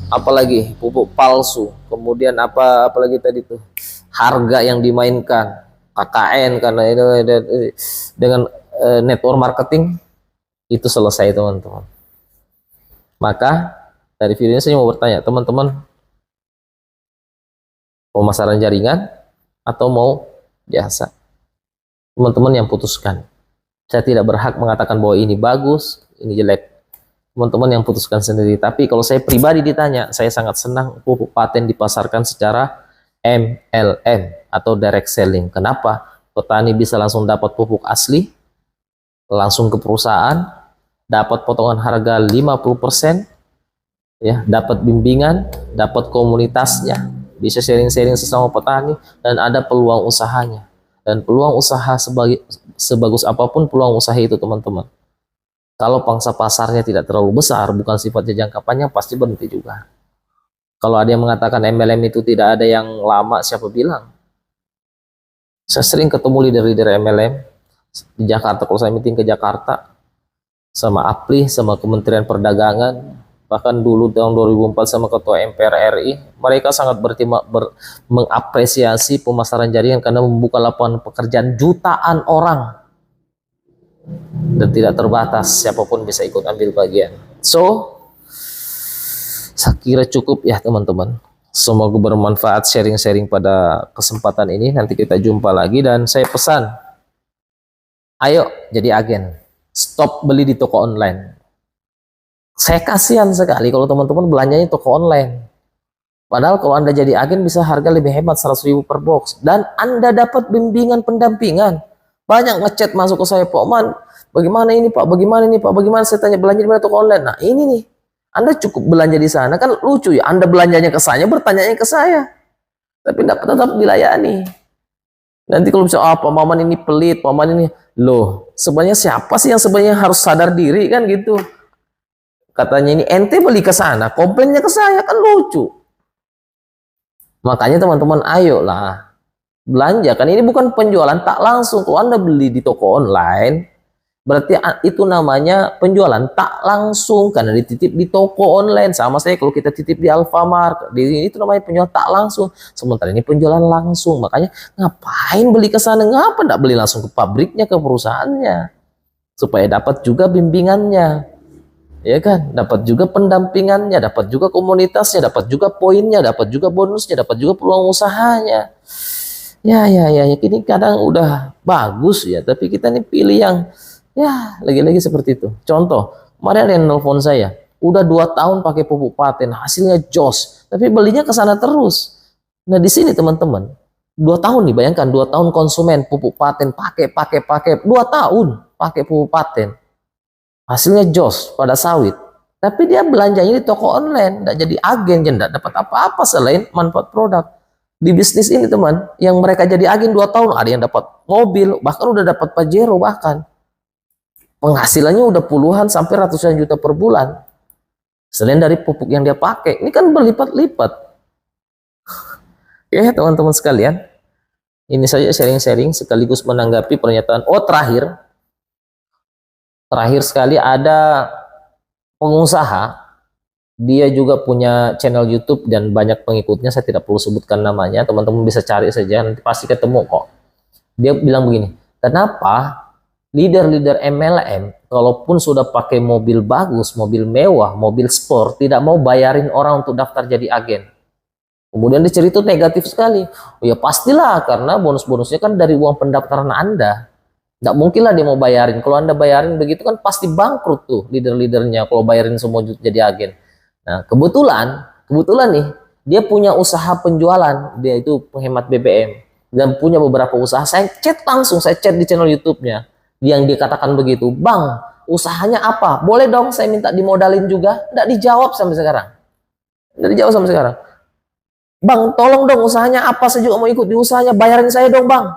Apalagi pupuk palsu. Kemudian apalagi tadi tuh, harga yang dimainkan, KKN karena itu dengan network marketing itu selesai teman-teman. Maka dari video ini saya mau bertanya, teman-teman, pemasaran jaringan atau mau biasa? Teman-teman yang putuskan. Saya tidak berhak mengatakan bahwa ini bagus, ini jelek. Teman-teman yang putuskan sendiri. Tapi kalau saya pribadi ditanya, saya sangat senang pupuk paten dipasarkan secara MLM atau direct selling. Kenapa? Petani bisa langsung dapat pupuk asli, langsung ke perusahaan, dapat potongan harga 50%, ya, dapat bimbingan, dapat komunitasnya, bisa sharing-sharing sesama petani, dan ada peluang usahanya. Dan peluang usaha sebagus apapun peluang usaha itu teman-teman, kalau pangsa pasarnya tidak terlalu besar, bukan sifatnya jangka panjang, pasti berhenti juga. Kalau ada yang mengatakan MLM itu tidak ada yang lama, siapa bilang? Saya sering ketemu leader-leader MLM di Jakarta. Kalau saya meeting ke Jakarta sama APRI, sama Kementerian Perdagangan, bahkan dulu tahun 2004 sama Ketua MPR RI, mereka sangat mengapresiasi pemasaran jaringan karena membuka lapangan pekerjaan jutaan orang dan tidak terbatas, siapapun bisa ikut ambil bagian. So, saya kira cukup ya teman-teman. Semoga bermanfaat sharing-sharing pada kesempatan ini. Nanti kita jumpa lagi, dan saya pesan, ayo jadi agen, stop beli di toko online. Saya kasihan sekali kalau teman-teman belanjanya toko online. Padahal kalau Anda jadi agen bisa harga lebih hemat, 100.000 per box. Dan Anda dapat bimbingan pendampingan. Banyak ngechat masuk ke saya, Pak Man, bagaimana ini Pak, bagaimana ini Pak, bagaimana, saya tanya belanja di mana toko online. Nah ini nih, Anda cukup belanja di sana, kan lucu ya, Anda belanjanya ke saya, bertanyanya ke saya. Tapi tetap dilayani. Nanti kalau bisa, Pak Maman ini pelit, Pak Maman ini, loh, sebenarnya siapa sih yang sebenarnya harus sadar diri kan gitu. Katanya ini ente beli ke sana, komplainnya ke saya, kan lucu. Makanya teman-teman, ayolah belanja, kan ini bukan penjualan tak langsung. Kalau Anda beli di toko online, berarti itu namanya penjualan tak langsung karena dititip di toko online. Sama saya kalau kita titip di Alfamart, itu namanya penjualan tak langsung. Sementara ini penjualan langsung. Makanya ngapain beli ke sana? Ngapa enggak beli langsung ke pabriknya, ke perusahaannya, supaya dapat juga bimbingannya. Ya kan, dapat juga pendampingannya, dapat juga komunitasnya, dapat juga poinnya, dapat juga bonusnya, dapat juga peluang usahanya. Ya, ini kadang udah bagus ya, tapi kita nih pilih yang ya lagi-lagi seperti itu. Contoh, kemarin ada yang nelfon saya, udah 2 tahun pakai pupuk paten, hasilnya jos, tapi belinya ke sana terus. Nah di sini teman-teman, 2 tahun nih, bayangkan 2 tahun konsumen pupuk paten pakai 2 tahun pakai pupuk paten, hasilnya jos pada sawit. Tapi dia belanjanya di toko online, tidak jadi agen, tidak dapat apa-apa selain manfaat produk. Di bisnis ini teman, yang mereka jadi agen 2 tahun, ada yang dapat mobil, bahkan udah dapat Pajero, bahkan penghasilannya udah puluhan sampai ratusan juta per bulan. Selain dari pupuk yang dia pakai, ini kan berlipat-lipat. Ya teman-teman sekalian, ini saja sharing-sharing sekaligus menanggapi pernyataan. Oh terakhir sekali ada pengusaha, dia juga punya channel YouTube dan banyak pengikutnya, saya tidak perlu sebutkan namanya, teman-teman bisa cari saja, nanti pasti ketemu kok. Dia bilang begini, kenapa leader-leader MLM, kalaupun sudah pakai mobil bagus, mobil mewah, mobil sport, tidak mau bayarin orang untuk daftar jadi agen? Kemudian dia cerita negatif sekali. Oh ya pastilah, karena bonus-bonusnya kan dari uang pendaftaran Anda. Nggak mungkin lah dia mau bayarin. Kalau Anda bayarin begitu kan pasti bangkrut tuh leader-leadernya kalau bayarin semua jadi agen. Nah, kebetulan nih, dia punya usaha penjualan, dia itu penghemat BBM dan punya beberapa usaha. Saya chat di channel YouTube-nya. Yang dia katakan begitu, "Bang, usahanya apa? Boleh dong saya minta dimodalin juga?" Nggak dijawab sampai sekarang. "Bang, tolong dong usahanya apa? Saya juga mau ikut di usahanya, bayarin saya dong, Bang."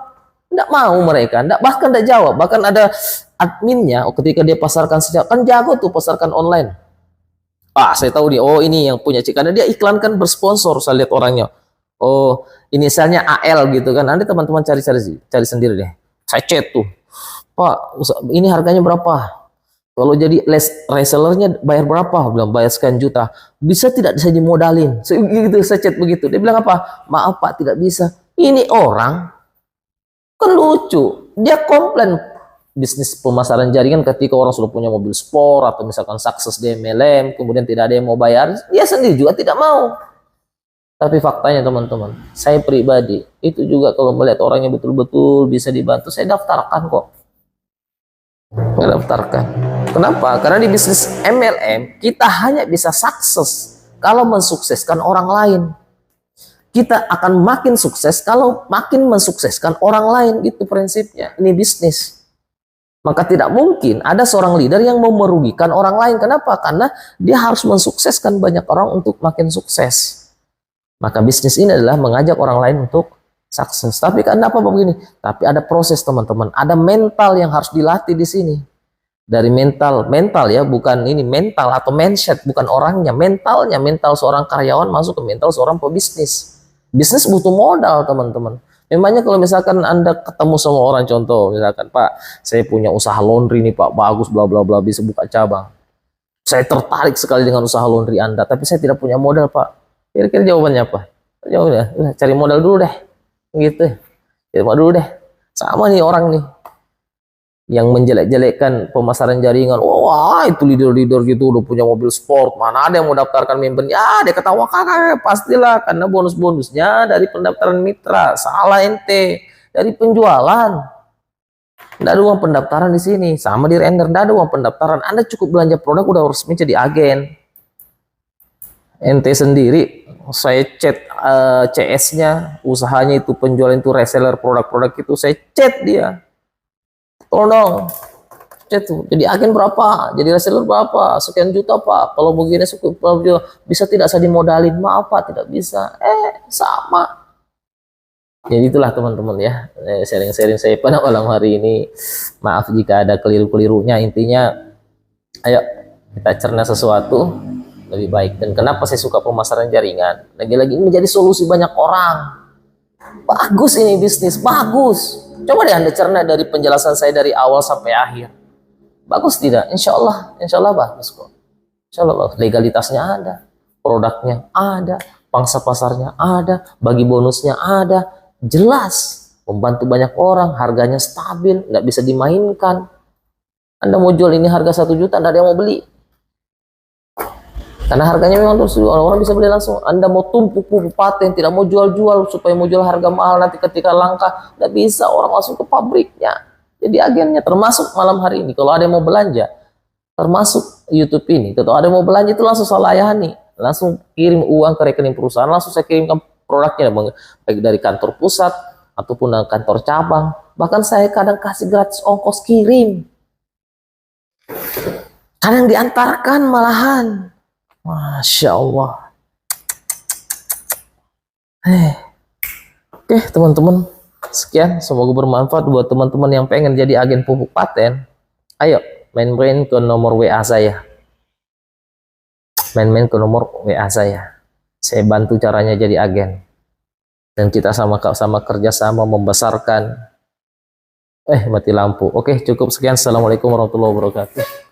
Nggak mau mereka, bahkan nggak jawab. Bahkan ada adminnya, ketika dia pasarkan sejak, kan jago tuh pasarkan online. Saya tahu dia, oh ini yang punya Cik, karena dia iklankan bersponsor, saya lihat orangnya. Oh, inisialnya AL gitu kan. Nanti teman-teman cari sendiri deh. Saya chat tuh, "Pak, ini harganya berapa? Kalau jadi resellernya bayar berapa?" Bilang bayar sekian juta. "Bisa tidak saya dimodalin?" Gitu, saya chat begitu. Dia bilang apa? "Maaf Pak, tidak bisa." Ini orang kan lucu, dia komplain bisnis pemasaran jaringan ketika orang sudah punya mobil sport atau misalkan sukses di MLM, kemudian tidak ada yang mau bayar, dia sendiri juga tidak mau. Tapi faktanya teman-teman, saya pribadi itu juga kalau melihat orangnya betul-betul bisa dibantu, saya daftarkan kok. Saya daftarkan. Kenapa? Karena di bisnis MLM kita hanya bisa sukses kalau mensukseskan orang lain. Kita akan makin sukses kalau makin mensukseskan orang lain, gitu prinsipnya. Ini bisnis. Maka tidak mungkin ada seorang leader yang mau merugikan orang lain. Kenapa? Karena dia harus mensukseskan banyak orang untuk makin sukses. Maka bisnis ini adalah mengajak orang lain untuk sukses. Tapi kenapa begini? Tapi ada proses teman-teman. Ada mental yang harus dilatih di sini. Dari mental ya, bukan ini mental atau mindset, bukan orangnya, mental seorang karyawan masuk ke mental seorang pebisnis. Bisnis butuh modal teman-teman. Memangnya kalau misalkan Anda ketemu sama orang, contoh misalkan, "Pak, saya punya usaha laundry nih Pak, bagus bla bla bla, bisa buka cabang. Saya tertarik sekali dengan usaha laundry Anda, tapi saya tidak punya modal Pak." Kira-kira jawabannya apa? Jawabannya, "Cari modal dulu deh." Gitu. Cari modal dulu deh. Sama nih orang nih yang menjelek-jelekkan pemasaran jaringan. Wah, itu leader-leader gitu udah punya mobil sport, mana ada yang mau daftarkan member? Ya, dia ketawa, "Kakak, pastilah karena bonus-bonusnya dari pendaftaran mitra." Salah ente, dari penjualan. Nggak ada uang pendaftaran di sini. Sama di render, nggak ada uang pendaftaran. Anda cukup belanja produk udah resmi jadi agen. Ente sendiri, saya chat CS-nya, usahanya itu penjualan itu reseller produk-produk itu, saya chat dia. "Tolong dong, chat tuh, jadi agen berapa? Jadi reseller berapa? Sekian juta Pak. Kalau begini bisa tidak saya dimodalin?" "Maaf Pak, tidak bisa." Sama. Jadi itulah teman-teman ya, sharing-sharing saya pada malam hari ini. Maaf jika ada keliru-kelirunya. Intinya, ayo kita cerna sesuatu lebih baik. Dan kenapa saya suka pemasaran jaringan? Lagi-lagi ini menjadi solusi banyak orang. Bagus ini bisnis, bagus. Coba deh Anda cerna dari penjelasan saya dari awal sampai akhir. Bagus tidak? Insya Allah bagus kok. Insya Allah bagus. Legalitasnya ada, produknya ada, pangsa pasarnya ada, bagi bonusnya ada, jelas, membantu banyak orang, harganya stabil, nggak bisa dimainkan. Anda mau jual ini harga 1 juta, nggak ada yang mau beli. Karena harganya memang terus orang-orang bisa beli langsung. Anda mau tumpuk pupuk paten, tidak mau jual-jual supaya mau jual harga mahal nanti ketika langka, tidak bisa, orang langsung ke pabriknya. Jadi agennya termasuk malam hari ini kalau ada yang mau belanja, termasuk YouTube ini, kalau ada yang mau belanja itu langsung saya layani, langsung kirim uang ke rekening perusahaan, langsung saya kirimkan produknya baik dari kantor pusat ataupun dari kantor cabang. Bahkan saya kadang kasih gratis ongkos kirim. Kadang diantarkan malahan. Masya Allah. Oke teman-teman, sekian, semoga bermanfaat buat teman-teman yang pengen jadi agen pupuk paten. Ayo main-main ke nomor WA saya, main-main ke nomor WA saya bantu caranya jadi agen, dan kita sama-sama kerjasama membesarkan. Mati lampu. Oke, cukup sekian. Assalamualaikum warahmatullahi wabarakatuh.